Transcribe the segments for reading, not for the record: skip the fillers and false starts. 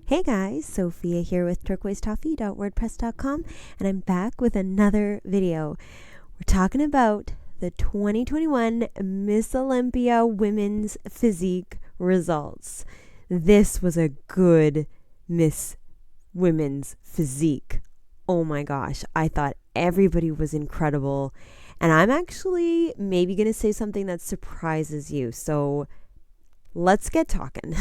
Hey guys, Sophia here with turquoisetoffee.wordpress.com, and I'm back with another video. We're talking about the 2021 Miss Olympia Women's Physique results. This was a good Miss Women's Physique. Oh my gosh, I thought everybody was incredible, and I'm actually maybe going to say something that surprises you, so let's get talking.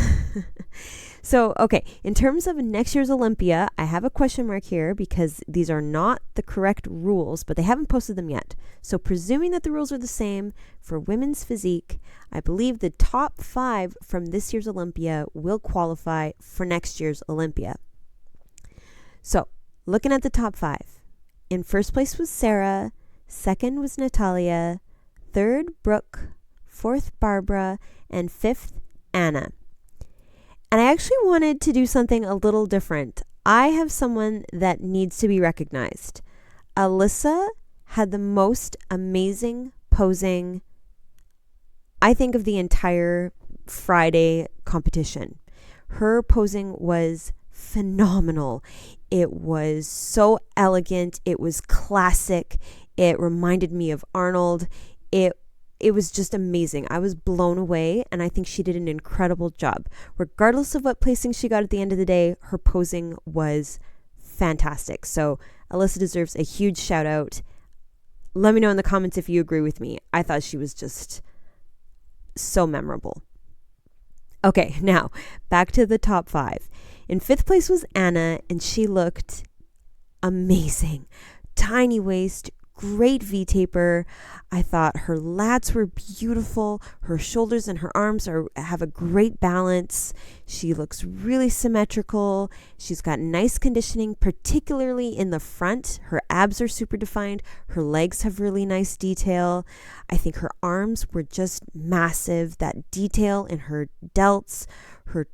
Okay, in terms of next year's Olympia, I have a question mark here because these are not the correct rules, but they haven't posted them yet. So presuming that the rules are the same for women's physique, I believe the top 5 from this year's Olympia will qualify for next year's Olympia. So looking at the top 5, in first place was Sarah, second was Natalia, third Brooke, fourth Barbara, and fifth Anna. And I actually wanted to do something a little different. I have someone that needs to be recognized. Alyssa had the most amazing posing, I think, of the entire Friday competition. Her posing was phenomenal. It was so elegant. It was classic. It reminded me of Arnold. It was just amazing. I was blown away, and I think she did an incredible job. Regardless of what placing she got at the end of the day, her posing was fantastic. So Alyssa deserves a huge shout out. Let me know in the comments if you agree with me. I thought she was just so memorable. Okay, now back to the top 5. In 5th place was Anna, and she looked amazing. Tiny waist, great V-taper. I thought her lats were beautiful. Her shoulders and her arms have a great balance. She looks really symmetrical. She's got nice conditioning, particularly in the front. Her abs are super defined. Her legs have really nice detail. I think her arms were just massive. That detail in her delts, her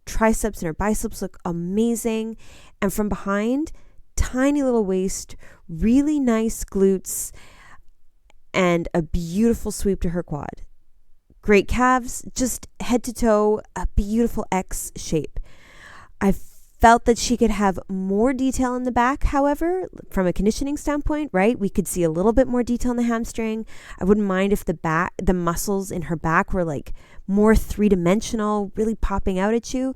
triceps and her biceps look amazing. And from behind, tiny little waist, really nice glutes, and a beautiful sweep to her quad. Great calves, just head to toe, a beautiful X shape. I felt that she could have more detail in the back, however, from a conditioning standpoint, right? We could see a little bit more detail in the hamstring. I wouldn't mind if the muscles in her back were like more three-dimensional, really popping out at you.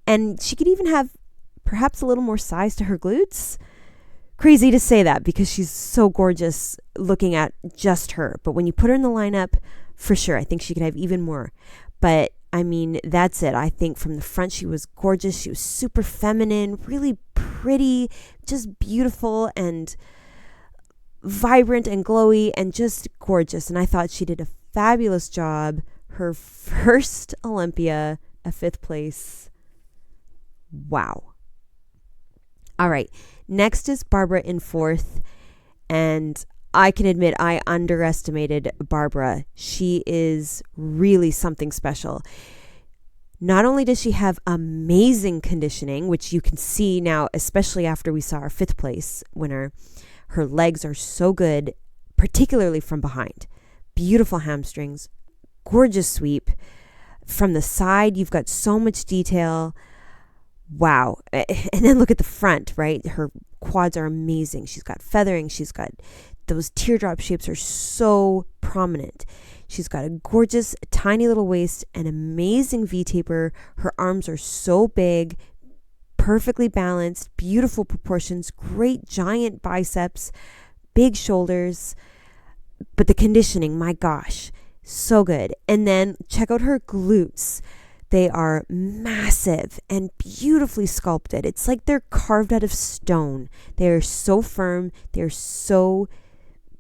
And she could even have perhaps a little more size to her glutes. Crazy to say that because she's so gorgeous looking at just her. But when you put her in the lineup, for sure, I think she could have even more. But I mean, that's it. I think from the front, she was gorgeous. She was super feminine, really pretty, just beautiful and vibrant and glowy and just gorgeous. And I thought she did a fabulous job. Her first Olympia, a 5th place. Wow. All right, next is Barbara in 4th, and I can admit I underestimated Barbara. She is really something special. Not only does she have amazing conditioning, which you can see now, especially after we saw our 5th place winner, her legs are so good, particularly from behind. Beautiful hamstrings, gorgeous sweep. From the side, you've got so much detail. Wow. And then look at the front, right? Her quads are amazing. She's got feathering. She's got those teardrop shapes are so prominent. She's got a gorgeous tiny little waist, an amazing V-taper. Her arms are so big, perfectly balanced, beautiful proportions, great giant biceps, big shoulders. But the conditioning, my gosh, so good. And then check out her glutes. They are massive and beautifully sculpted. It's like they're carved out of stone. They're so firm. They're so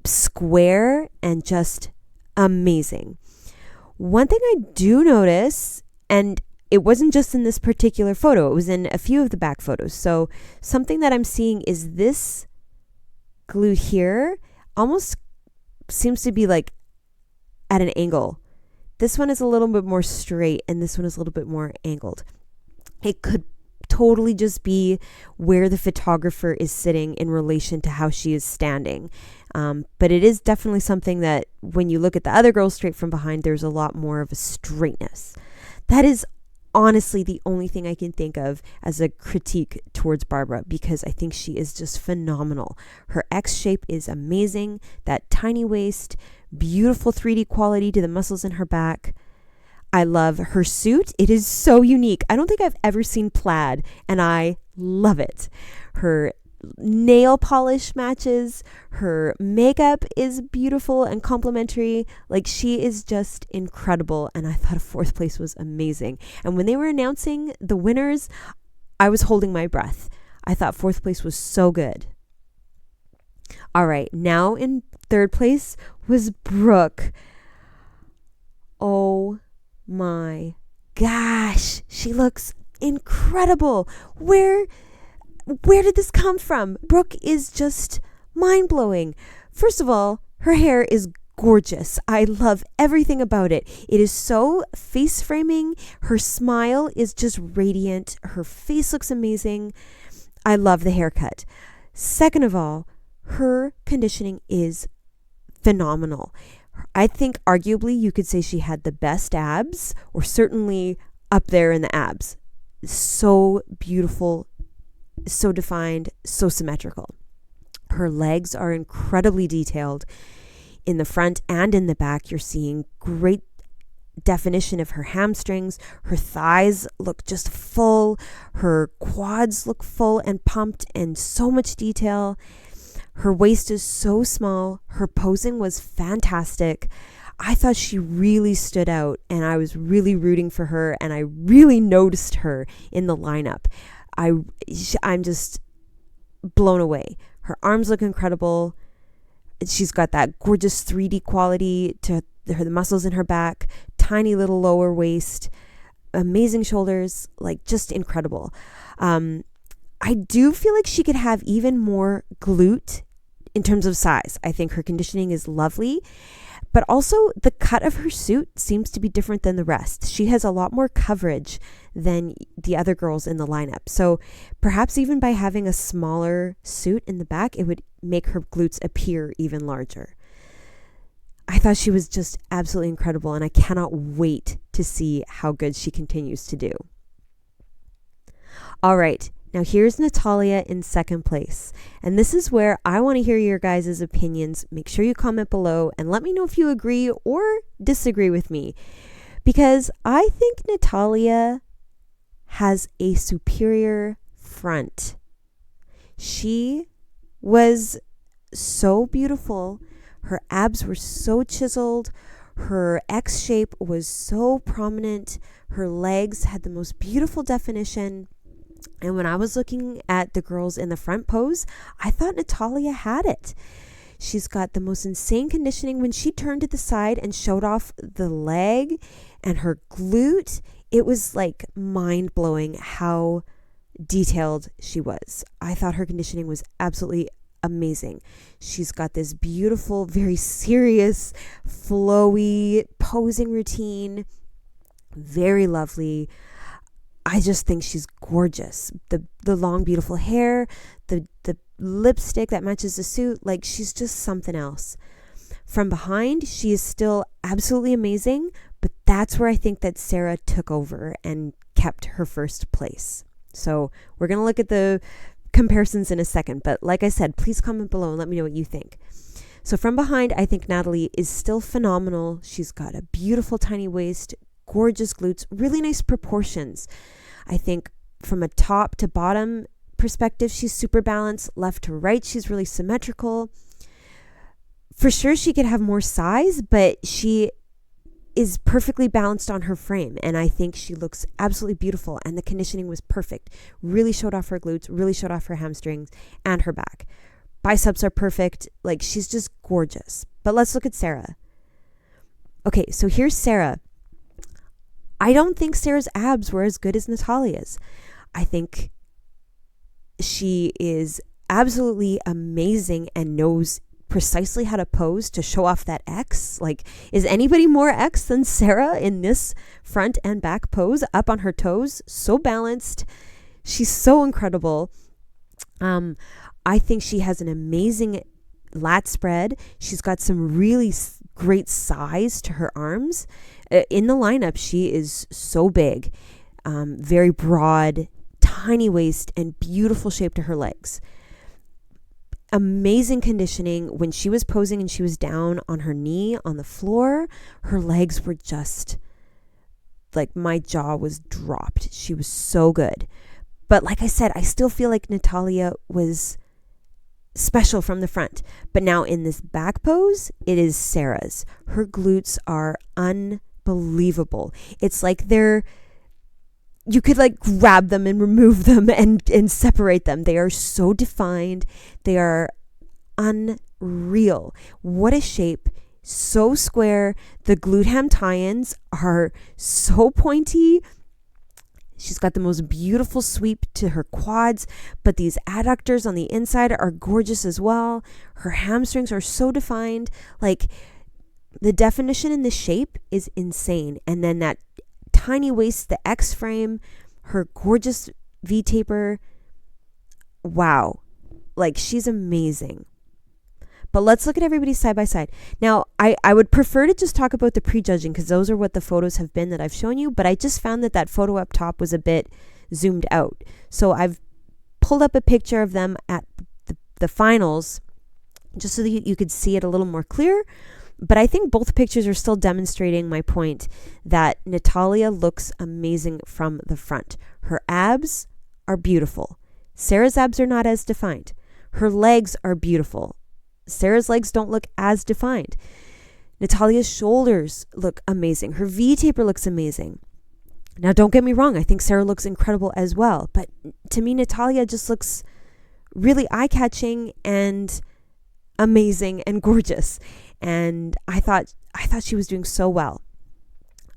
square and just amazing. One thing I do notice, and it wasn't just in this particular photo, it was in a few of the back photos. So something that I'm seeing is this glute here almost seems to be like at an angle. This one is a little bit more straight and this one is a little bit more angled. It could totally just be where the photographer is sitting in relation to how she is standing. But it is definitely something that when you look at the other girls straight from behind, there's a lot more of a straightness. That is honestly the only thing I can think of as a critique towards Barbara, because I think she is just phenomenal. Her X shape is amazing. That tiny waist, beautiful 3D quality to the muscles in her back. I love her suit. It is so unique. I don't think I've ever seen plaid, and I love it. Her nail polish matches. Her makeup is beautiful and complimentary. Like, she is just incredible, and I thought 4th place was amazing. And when they were announcing the winners, I was holding my breath. I thought 4th place was so good. All right, now in 3rd place was Brooke. Oh my gosh, she looks incredible. Where did this come from? Brooke is just mind-blowing. First of all, her hair is gorgeous. I love everything about it. It is so face-framing. Her smile is just radiant. Her face looks amazing. I love the haircut. Second of all, her conditioning is phenomenal. I think arguably you could say she had the best abs, or certainly up there in the abs. So beautiful, so defined, so symmetrical. Her legs are incredibly detailed. In the front and in the back, you're seeing great definition of her hamstrings. Her thighs look just full. Her quads look full and pumped, and so much detail. Her waist is so small. Her posing was fantastic. I thought she really stood out, and I was really rooting for her, and I really noticed her in the lineup. I'm just blown away. Her arms look incredible. She's got that gorgeous 3D quality to the muscles in her back, tiny little lower waist, amazing shoulders, like just incredible. I do feel like she could have even more glute in terms of size. I think her conditioning is lovely, but also the cut of her suit seems to be different than the rest. She has a lot more coverage than the other girls in the lineup. So perhaps even by having a smaller suit in the back, it would make her glutes appear even larger. I thought she was just absolutely incredible, and I cannot wait to see how good she continues to do. All right. Now here's Natalia in 2nd place. And this is where I want to hear your guys' opinions. Make sure you comment below and let me know if you agree or disagree with me. Because I think Natalia has a superior front. She was so beautiful. Her abs were so chiseled. Her X shape was so prominent. Her legs had the most beautiful definition. And when I was looking at the girls in the front pose, I thought Natalia had it. She's got the most insane conditioning. When she turned to the side and showed off the leg and her glute, it was like mind-blowing how detailed she was. I thought her conditioning was absolutely amazing. She's got this beautiful, very serious, flowy posing routine. Very lovely. I just think she's gorgeous. The long, beautiful hair, the lipstick that matches the suit, like she's just something else. From behind, she is still absolutely amazing, but that's where I think that Sarah took over and kept her 1st place. So we're going to look at the comparisons in a second, but like I said, please comment below and let me know what you think. So from behind, I think Natalie is still phenomenal. She's got a beautiful tiny waist, gorgeous glutes, really nice proportions. I think from a top to bottom perspective, she's super balanced. Left to right, she's really symmetrical. For sure, she could have more size, but she is perfectly balanced on her frame. And I think she looks absolutely beautiful. And the conditioning was perfect. Really showed off her glutes, really showed off her hamstrings and her back. Biceps are perfect. Like, she's just gorgeous. But let's look at Sarah. Okay, so here's Sarah. I don't think Sarah's abs were as good as Natalia's. I think she is absolutely amazing and knows precisely how to pose to show off that X. Like, is anybody more X than Sarah in this front and back pose, up on her toes? So balanced. She's so incredible. I think she has an amazing lat spread. She's got some really great size to her arms. In the lineup, she is so big. very broad, tiny waist, and beautiful shape to her legs. Amazing conditioning. When she was posing and she was down on her knee on the floor, her legs were just like, my jaw was dropped. She was so good. But like I said, I still feel like Natalia was special from the front. But now in this back pose, it is Sarah's. Her glutes are unbelievable. It's like you could like grab them and remove them and separate them. They are so defined. They are unreal. What a shape. So square. The glute ham tie-ins are so pointy. She's got the most beautiful sweep to her quads, but these adductors on the inside are gorgeous as well. Her hamstrings are so defined. Like, the definition in the shape is insane. And then that tiny waist, the X frame, her gorgeous V-taper. Wow. Like, she's amazing. But let's look at everybody side by side. Now, I would prefer to just talk about the prejudging because those are what the photos have been that I've shown you. But I just found that photo up top was a bit zoomed out. So I've pulled up a picture of them at the finals just so that you could see it a little more clear. But I think both pictures are still demonstrating my point that Natalia looks amazing from the front. Her abs are beautiful. Sarah's abs are not as defined. Her legs are beautiful. Sarah's legs don't look as defined. Natalia's shoulders look amazing. Her V-taper looks amazing. Now, don't get me wrong. I think Sarah looks incredible as well. But to me, Natalia just looks really eye-catching and amazing and gorgeous. And I thought she was doing so well.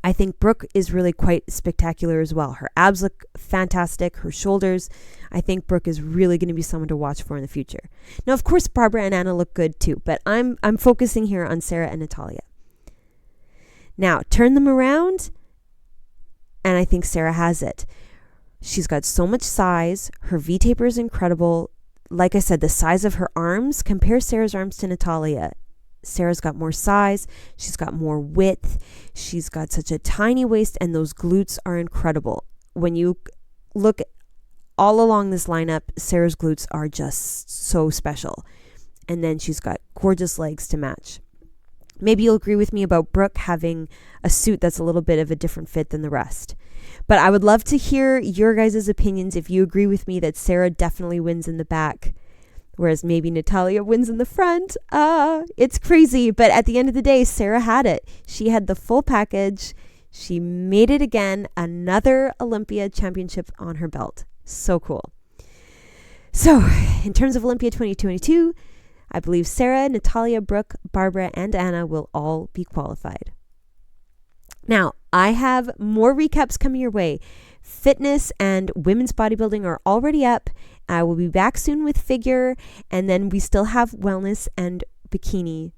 I think Brooke is really quite spectacular as well. Her abs look fantastic. Her shoulders. I think Brooke is really going to be someone to watch for in the future. Now, of course, Barbara and Anna look good too, but I'm focusing here on Sarah and Natalia. Now, turn them around, and I think Sarah has it. She's got so much size. Her V-taper is incredible. Like I said, the size of her arms, compare Sarah's arms to Natalia. Sarah's got more size. She's got more width. She's got such a tiny waist, and those glutes are incredible. When you look all along this lineup, Sarah's glutes are just so special. And then she's got gorgeous legs to match. Maybe you'll agree with me about Brooke having a suit that's a little bit of a different fit than the rest. But I would love to hear your guys' opinions if you agree with me that Sarah definitely wins in the back, whereas maybe Natalia wins in the front. It's crazy, but at the end of the day, Sarah had it. She had the full package. She made it again, another Olympia championship on her belt. So cool. So, in terms of Olympia 2022, I believe Sarah, Natalia, Brooke, Barbara, and Anna will all be qualified. Now, I have more recaps coming your way. Fitness and women's bodybuilding are already up. I will be back soon with figure, and then we still have wellness and bikini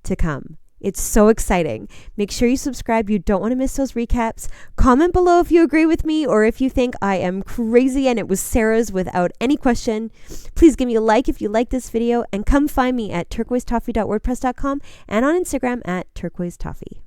to come. It's so exciting. Make sure you subscribe. You don't want to miss those recaps. Comment below if you agree with me or if you think I am crazy and it was Sarah's without any question. Please give me a like if you like this video, and come find me at turquoisetoffee.wordpress.com and on Instagram at turquoisetoffee.